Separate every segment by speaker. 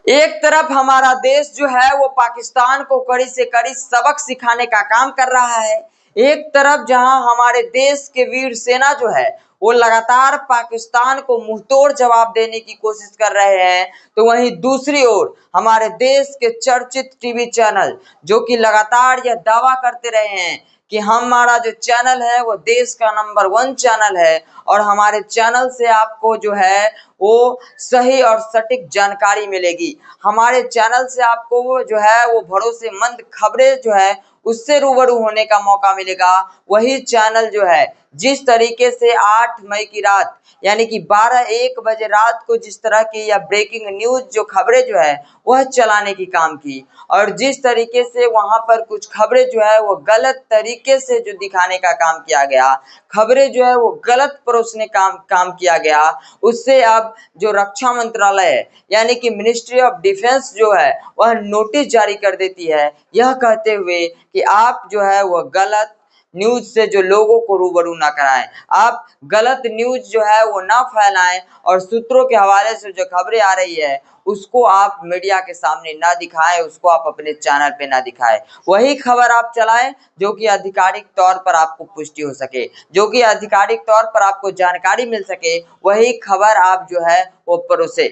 Speaker 1: एक तरफ हमारा देश जो है वो पाकिस्तान को कड़ी से कड़ी सबक सिखाने का काम कर रहा है। एक तरफ जहां हमारे देश के वीर सेना जो है वो लगातार पाकिस्तान को मुंहतोड़ जवाब देने की कोशिश कर रहे हैं, तो वहीं दूसरी ओर हमारे देश के चर्चित टीवी चैनल जो कि लगातार यह दावा करते रहे हैं कि हमारा जो चैनल है वो देश का नंबर 1 चैनल है और हमारे चैनल से आपको जो है वो सही और सटीक जानकारी मिलेगी। हमारे चैनल से आपको वो जो है वो भरोसेमंद खबरें जो है उससे रूबरू होने का मौका मिलेगा। वही चैनल जो है जिस तरीके से 8 मई की रात यानी कि 12-1 बजे रात को जिस तरह की या ब्रेकिंग न्यूज जो खबरें जो है वह चलाने की काम की, और जिस तरीके से वहां पर कुछ खबरें जो है वो गलत तरीके से जो दिखाने का काम किया गया, खबरें जो है वो गलत परोसने काम किया गया, उससे अब जो रक्षा मंत्रालय है यानी कि मिनिस्ट्री ऑफ डिफेंस जो है वह नोटिस जारी कर देती है, यह कहते हुए कि आप जो है वह गलत न्यूज से जो लोगों को रूबरू ना कराएं, आप गलत न्यूज जो है वो ना फैलाएं और सूत्रों के हवाले से जो खबरें आ रही है उसको आप मीडिया के सामने ना दिखाएं, उसको आप अपने चैनल पे ना दिखाएं। वही खबर आप चलाएं जो कि आधिकारिक तौर पर आपको पुष्टि हो सके, जो कि आधिकारिक तौर पर आपको जानकारी मिल सके, वही खबर आप जो है वो परोसे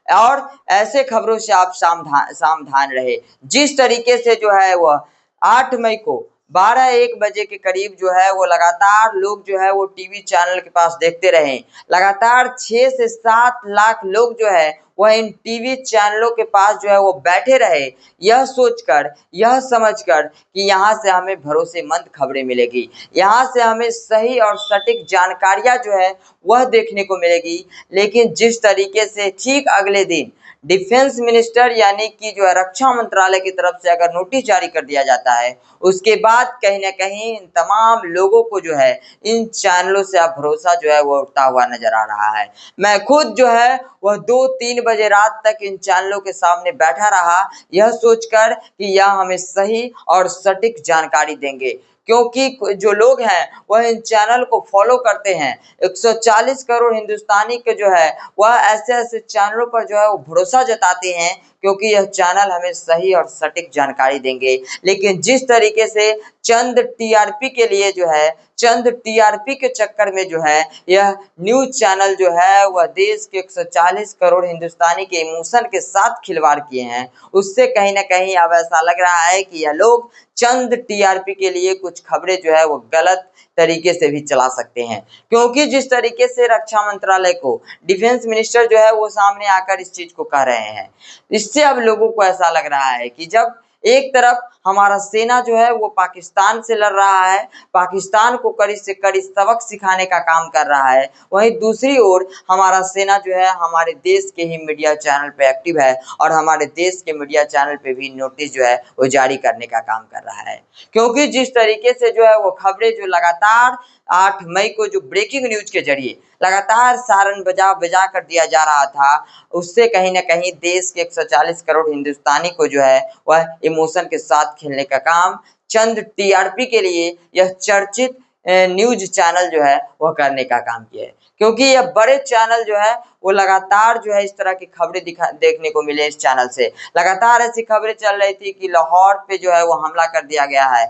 Speaker 1: और ऐसे खबरों से आप सावधान रहे। जिस तरीके से जो है वह 8 मई को 12-1 बजे के करीब जो है वो लगातार लोग जो है वो टीवी चैनल के पास देखते रहे, लगातार 6 से 7 लाख लोग जो है वह इन टीवी चैनलों के पास जो है वो बैठे रहे, यह सोचकर यह समझकर कि यहाँ से हमें भरोसेमंद खबरें मिलेगी, यहाँ से हमें सही और सटीक जानकारियां जो है वह देखने को मिलेगी। लेकिन जिस तरीके से ठीक अगले दिन डिफेंस मिनिस्टर यानी कि जो है रक्षा मंत्रालय की तरफ से अगर नोटिस जारी कर दिया जाता है, उसके बाद कहीं ना कहीं इन तमाम लोगों को जो है इन चैनलों से अब भरोसा जो है वो उठता हुआ नजर आ रहा है। मैं खुद जो है वह 2-3 बजे रात तक इन चैनलों के सामने बैठा रहा, यह सोचकर कि यह हमें सही और सटीक जानकारी देंगे, क्योंकि जो लोग हैं वह इन चैनल को फॉलो करते हैं। 140 करोड़ हिंदुस्तानी के जो है वह ऐसे ऐसे चैनलों पर जो है वो भरोसा जताते हैं क्योंकि यह चैनल हमें सही और सटीक जानकारी देंगे। लेकिन जिस तरीके से चंद टीआरपी के लिए जो है, चंद टीआरपी के चक्कर में जो है यह न्यूज चैनल जो है वह देश के 140 करोड़ हिंदुस्तानी के इमोशन के साथ खिलवाड़ किए हैं, उससे कहीं ना कहीं अब ऐसा लग रहा है कि यह लोग चंद टीआरपी के लिए कुछ खबरें जो है वो गलत तरीके से भी चला सकते हैं। क्योंकि जिस तरीके से रक्षा मंत्रालय को डिफेंस मिनिस्टर जो है वो सामने आकर इस चीज को कह रहे हैं, इससे अब लोगों को ऐसा लग रहा है कि जब एक तरफ हमारा सेना जो है वो पाकिस्तान से लड़ रहा है, पाकिस्तान को कड़ी से कड़ी सबक सिखाने का काम कर रहा है, वहीं दूसरी ओर हमारा सेना जो है हमारे देश के ही मीडिया चैनल पे एक्टिव है और हमारे देश के मीडिया चैनल पे भी नोटिस जो है वो जारी करने का काम कर रहा है। क्योंकि जिस तरीके से जो है वो खबरें जो लगातार 8 मई को जो ब्रेकिंग न्यूज के जरिए लगातार सारन बजा बजा कर दिया जा रहा था, उससे कहीं ना कहीं देश के 140 करोड़ हिंदुस्तानी को जो है वह इमोशन के साथ खेलने का काम चंद टीआरपी के लिए यह चर्चित न्यूज चैनल जो है वह करने का काम किया है। क्योंकि यह बड़े चैनल जो है वो लगातार जो है इस तरह की खबरें देखने को मिले। इस चैनल से लगातार ऐसी खबरें चल रही थी कि लाहौर पे जो है वो हमला कर दिया गया है,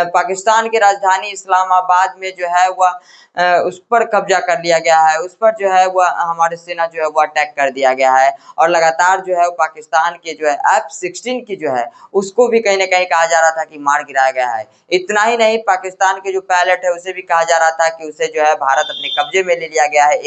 Speaker 1: पाकिस्तान की राजधानी इस्लामाबाद में जो है वह उस पर कब्जा कर लिया गया है, उस पर जो है वह हमारे सेना जो है वो अटैक कर दिया गया है, और लगातार जो है पाकिस्तान के जो है F-16 की जो है उसको भी कहीं ना कहीं कहा जा रहा था कि मार गिराया गया है। इतना ही नहीं, पाकिस्तान के जो पायलट है उसे भी कहा जा रहा था कि उसे जो है भारत अपने कब्जे में ले लिया गया है,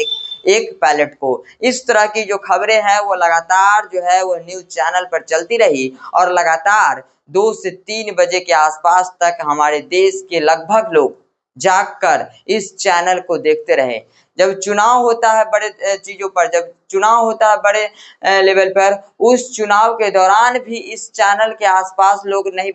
Speaker 1: एक पायलट को। इस तरह की जो खबरें हैं वो लगातार जो है वो न्यूज चैनल पर चलती रही और लगातार 2 से 3 बजे के आसपास तक हमारे देश के लगभग लोग जागकर इस चैनल को देखते रहे। जब चुनाव होता है बड़े चीजों पर, जब चुनाव होता है बड़े लेवल पर, उस चुनाव के दौरान भी इस चैनल के आसपास लोग नहीं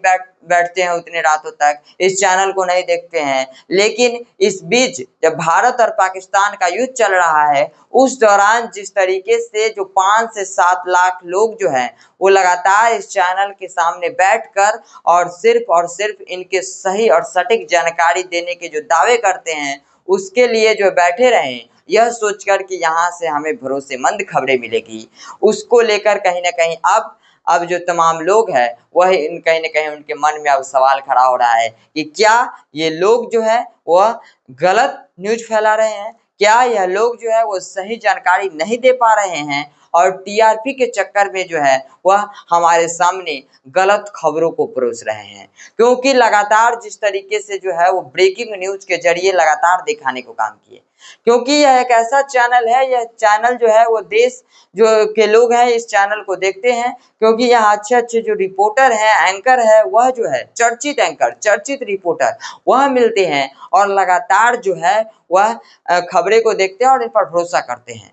Speaker 1: बैठते हैं उतने रातों तक, इस चैनल को नहीं देखते हैं। लेकिन इस बीच जब भारत और पाकिस्तान का युद्ध चल रहा है, उस दौरान जिस तरीके से जो 5 से 7 लाख लोग जो हैं वो लगातार इस चैनल के सामने बैठकर और सिर्फ इनके सही और सटीक जानकारी देने के जो दावे करते हैं उसके लिए जो बैठे रहे, यह सोचकर कि यहाँ से हमें भरोसेमंद खबरें मिलेगी, उसको लेकर कहीं ना कहीं अब जो तमाम लोग हैं वह कहीं ना कहीं उनके मन में अब सवाल खड़ा हो रहा है कि क्या ये लोग जो है वह गलत न्यूज फैला रहे हैं, क्या यह लोग जो है वो सही जानकारी नहीं दे पा रहे हैं और टीआरपी के चक्कर में जो है वह हमारे सामने गलत खबरों को परोस रहे हैं। क्योंकि लगातार जिस तरीके से जो है वो ब्रेकिंग न्यूज के जरिए लगातार दिखाने को काम किए, क्योंकि यह एक ऐसा चैनल है, यह चैनल जो है वो देश जो के लोग हैं इस चैनल को देखते हैं, क्योंकि यहाँ अच्छे जो रिपोर्टर हैं, एंकर है, वह जो है चर्चित एंकर, चर्चित रिपोर्टर वह मिलते हैं और लगातार जो है वह खबरें को देखते हैं और इन पर भरोसा करते हैं।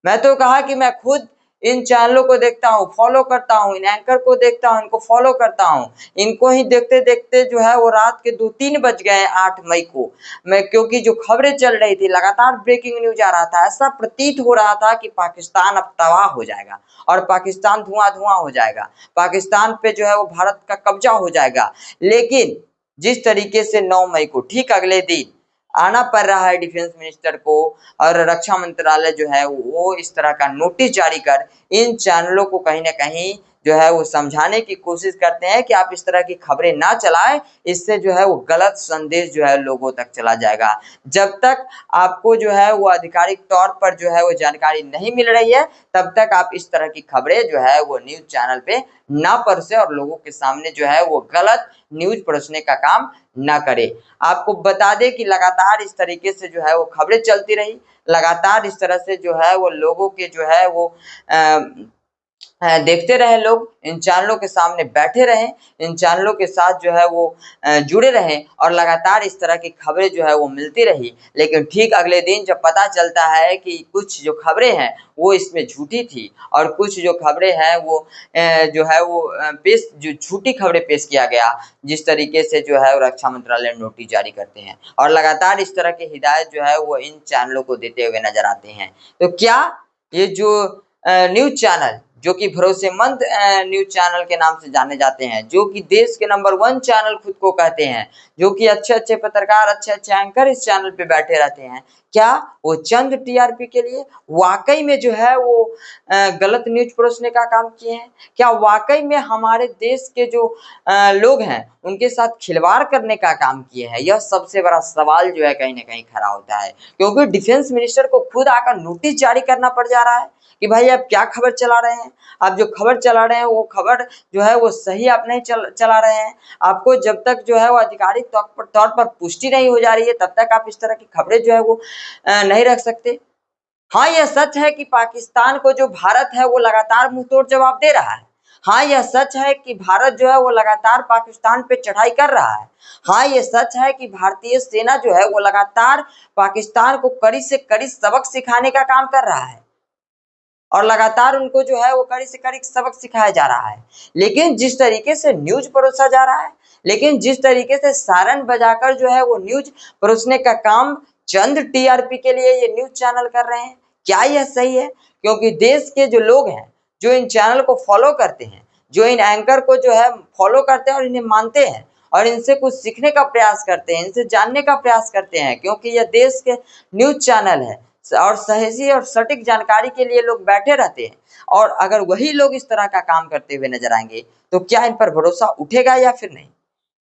Speaker 1: मैं तो कहा कि मैं खुद इन चैनलों को देखता हूँ, फॉलो करता हूँ, इन एंकर को देखता हूँ, इनको फॉलो करता हूँ। इनको ही देखते देखते जो है वो रात के 2-3 बज गए 8 मई को, मैं क्योंकि जो खबरें चल रही थी लगातार ब्रेकिंग न्यूज आ रहा था, ऐसा प्रतीत हो रहा था कि पाकिस्तान अब तबाह हो जाएगा और पाकिस्तान धुआं धुआं हो जाएगा, पाकिस्तान पे जो है वो भारत का कब्जा हो जाएगा। लेकिन जिस तरीके से 9 मई को ठीक अगले दिन आना पड़ रहा है डिफेंस मिनिस्टर को और रक्षा मंत्रालय जो है वो इस तरह का नोटिस जारी कर इन चैनलों को कहीं ना कहीं जो है वो समझाने की कोशिश करते हैं कि आप इस तरह की खबरें ना चलाएं, इससे जो है वो गलत संदेश जो है लोगों तक चला जाएगा। जब तक आपको जो है वो आधिकारिक तौर पर जो है वो जानकारी नहीं मिल रही है, तब तक आप इस तरह की खबरें जो है वो न्यूज चैनल पे ना परोसे और लोगों के सामने जो है वो गलत न्यूज परोसने का काम ना करे। आपको बता दें कि लगातार इस तरीके से जो है वो खबरें चलती रही, लगातार इस तरह से जो है वो लोगों के जो है वो देखते रहे, लोग इन चैनलों के सामने बैठे रहें, इन चैनलों के साथ जो है वो जुड़े रहें और लगातार इस तरह की खबरें जो है वो मिलती रही। लेकिन ठीक अगले दिन जब पता चलता है कि कुछ जो खबरें हैं वो इसमें झूठी थी और कुछ जो खबरें हैं वो जो है वो जो झूठी खबरें पेश किया गया, जिस तरीके से जो है रक्षा मंत्रालय नोटिस जारी करते हैं और लगातार इस तरह की हिदायत जो है वो इन चैनलों को देते हुए नजर आते हैं। तो क्या ये जो न्यूज चैनल जो कि भरोसेमंद न्यूज चैनल के नाम से जाने जाते हैं, जो कि देश के नंबर 1 चैनल खुद को कहते हैं, जो कि अच्छे पत्रकार, अच्छे एंकर इस चैनल पे बैठे रहते हैं, क्या वो चंद टीआरपी के लिए वाकई में जो है वो गलत न्यूज परोसने का काम किए हैं? क्या वाकई में हमारे देश के जो लोग हैं उनके साथ खिलवाड़ करने का काम किए हैं? यह सबसे बड़ा सवाल जो है कहीं ना कहीं खड़ा होता है, क्योंकि डिफेंस मिनिस्टर को खुद आकर नोटिस जारी करना पड़ जा रहा है कि भाई आप क्या खबर चला रहे हैं, आप जो खबर चला रहे हैं वो खबर जो है वो सही आप नहीं चला रहे हैं। आपको जब तक जो है वो आधिकारिक तौर पर पुष्टि नहीं हो जा रही है तब तक आप इस तरह की खबरें जो है वो नहीं रख सकते। हाँ, यह सच है कि पाकिस्तान को जो भारत है वो लगातार मुंहतोड़ जवाब दे रहा है। हाँ, यह सच है कि भारत जो है वो लगातार पाकिस्तान पे चढ़ाई कर रहा है। हाँ, ये सच है कि भारतीय सेना जो है वो लगातार पाकिस्तान को कड़ी से कड़ी सबक सिखाने का काम कर रहा है और लगातार उनको जो है वो कड़ी से कड़ी सबक सिखाया जा रहा है। लेकिन जिस तरीके से न्यूज परोसा जा रहा है, लेकिन जिस तरीके से सायरन बजाकर जो है वो न्यूज परोसने का काम चंद टीआरपी के लिए ये न्यूज चैनल कर रहे हैं, क्या यह सही है? क्योंकि देश के जो लोग हैं जो इन चैनल को फॉलो करते हैं, जो इन एंकर को जो है फॉलो करते हैं और इन्हें मानते हैं और इनसे कुछ सीखने का प्रयास करते हैं, इनसे जानने का प्रयास करते हैं, क्योंकि यह देश के न्यूज चैनल है और सही और सटीक जानकारी के लिए लोग बैठे रहते हैं। और अगर वही लोग इस तरह का काम करते हुए नजर आएंगे तो क्या इन पर भरोसा उठेगा या फिर नहीं?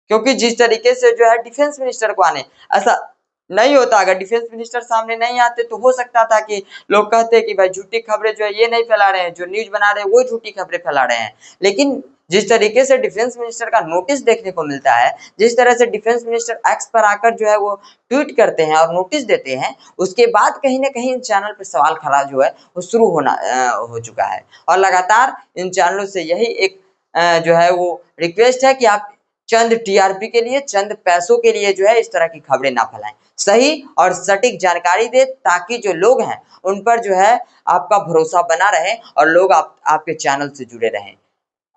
Speaker 1: क्योंकि जिस तरीके से जो है डिफेंस मिनिस्टर को आने, ऐसा नहीं होता, अगर डिफेंस मिनिस्टर सामने नहीं आते तो हो सकता था कि लोग कहते कि भाई झूठी खबरें जो है ये नहीं फैला रहे हैं, जो न्यूज बना रहे हैं वो झूठी खबरें फैला रहे हैं। लेकिन जिस तरीके से डिफेंस मिनिस्टर का नोटिस देखने को मिलता है, जिस तरह से डिफेंस मिनिस्टर एक्स पर आकर जो है वो ट्वीट करते हैं और नोटिस देते हैं, उसके बाद कहीं ना कहीं इन चैनल पर सवाल खड़ा जो है वो शुरू हो चुका है। और लगातार इन चैनलों से यही एक जो है वो रिक्वेस्ट है कि आप चंद टीआरपी के लिए, चंद पैसों के लिए जो है इस तरह की खबरें ना फैलाएं, सही और सटीक जानकारी दे, ताकि जो लोग हैं उन पर जो है आपका भरोसा बना रहे और लोग आपके चैनल से जुड़े रहें।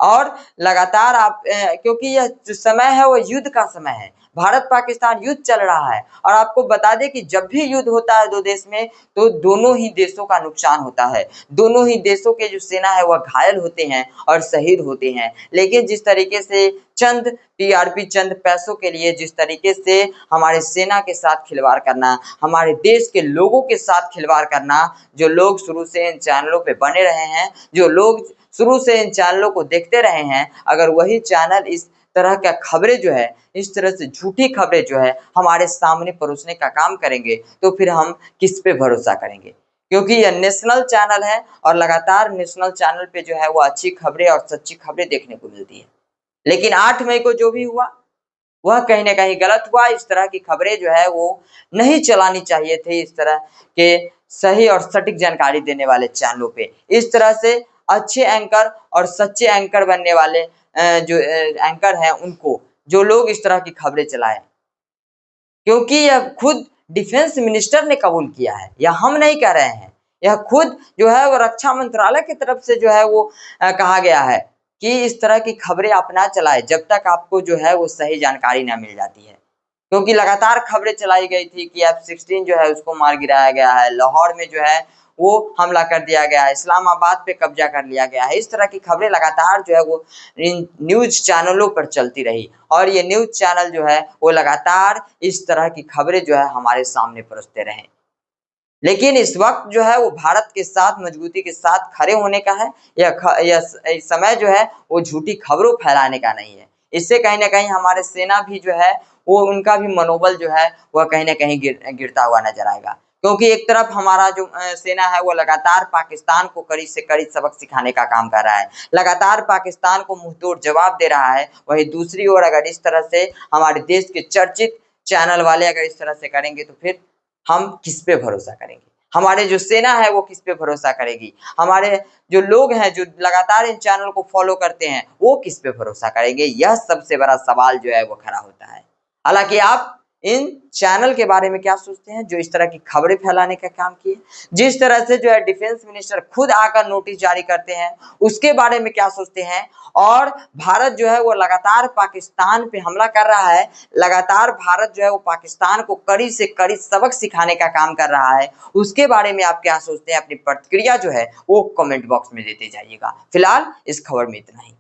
Speaker 1: और लगातार आप क्योंकि यह जो समय है वो युद्ध का समय है, भारत पाकिस्तान युद्ध चल रहा है। और आपको बता दें कि जब भी युद्ध होता है दो देश में तो दोनों ही देशों का नुकसान होता है, दोनों ही देशों के जो सेना है वह घायल होते हैं और शहीद होते हैं। लेकिन जिस तरीके से चंद टीआरपी, चंद पैसों के लिए जिस तरीके से हमारे सेना के साथ खिलवाड़ करना, हमारे देश के लोगों के साथ खिलवाड़ करना, जो लोग शुरू से इन चैनलों पे बने रहे हैं, जो लोग शुरू से इन चैनलों को देखते रहे हैं, अगर वही चैनल इस तरह का खबरें जो है, इस तरह से झूठी खबरें जो है हमारे सामने परोसने का काम करेंगे तो फिर हम किस पे भरोसा करेंगे? क्योंकि यह नेशनल चैनल है और लगातार नेशनल चैनल पे जो है वो अच्छी खबरें और सच्ची खबरें देखने को मिलती है। लेकिन 8 मई को जो भी हुआ वह कहीं न कहीं गलत हुआ। इस तरह की खबरें जो है वो नहीं चलानी चाहिए थी, इस तरह के सही और सटीक जानकारी देने वाले चैनलों पे। इस तरह से अच्छे एंकर और सच्चे एंकर बनने वाले जो एंकर हैं उनको, जो लोग इस तरह की खबरें चलाएं, क्योंकि यह खुद डिफेंस मिनिस्टर ने कबूल किया है, यह हम नहीं कह रहे हैं, यह खुद जो है वो रक्षा मंत्रालय की तरफ से जो है वो कहा गया है कि इस तरह की खबरें आप ना चलाएं जब तक आपको जो है वो सही जानकारी ना मिल जाती है। क्योंकि लगातार खबरें चलाई गई थी कि F-16 जो है उसको मार गिराया गया है, लाहौर में जो है वो हमला कर दिया गया है, इस्लामाबाद पे कब्जा कर लिया गया है। इस तरह की खबरें लगातार जो है वो इन न्यूज चैनलों पर चलती रही और ये न्यूज चैनल जो है वो लगातार इस तरह की खबरें जो है हमारे सामने परोसते रहे। लेकिन इस वक्त जो है वो भारत के साथ मजबूती के साथ खड़े होने का है। यह समय जो है वो झूठी खबरों फैलाने का नहीं है। इससे कहीं न कहीं हमारे सेना भी जो है वो उनका भी मनोबल जो है वह कहीं न कहीं गिरता हुआ नजर आएगा। क्योंकि एक तरफ हमारा जो सेना है वो लगातार पाकिस्तान को कड़ी से कड़ी सबक सिखाने का काम कर रहा है, लगातार पाकिस्तान को मुंहतोड़ जवाब दे रहा है। वहीं दूसरी ओर अगर इस तरह से हमारे देश के चर्चित चैनल वाले अगर इस तरह से करेंगे तो फिर हम किस पे भरोसा करेंगे? हमारे जो सेना है वो किस पे भरोसा करेगी? हमारे जो लोग हैं जो लगातार इन चैनल को फॉलो करते हैं वो किस पे भरोसा करेंगे? यह सबसे बड़ा सवाल जो है वो खड़ा होता है। हालांकि आप इन चैनल के बारे में क्या सोचते हैं जो इस तरह की खबरें फैलाने का काम किए? जिस तरह से जो है डिफेंस मिनिस्टर खुद आकर नोटिस जारी करते हैं उसके बारे में क्या सोचते हैं? और भारत जो है वो लगातार पाकिस्तान पे हमला कर रहा है, लगातार भारत जो है वो पाकिस्तान को कड़ी से कड़ी सबक सिखाने का काम कर रहा है, उसके बारे में आप क्या सोचते हैं? अपनी प्रतिक्रिया जो है वो कमेंट बॉक्स में देते जाइएगा। फिलहाल इस खबर में इतना ही।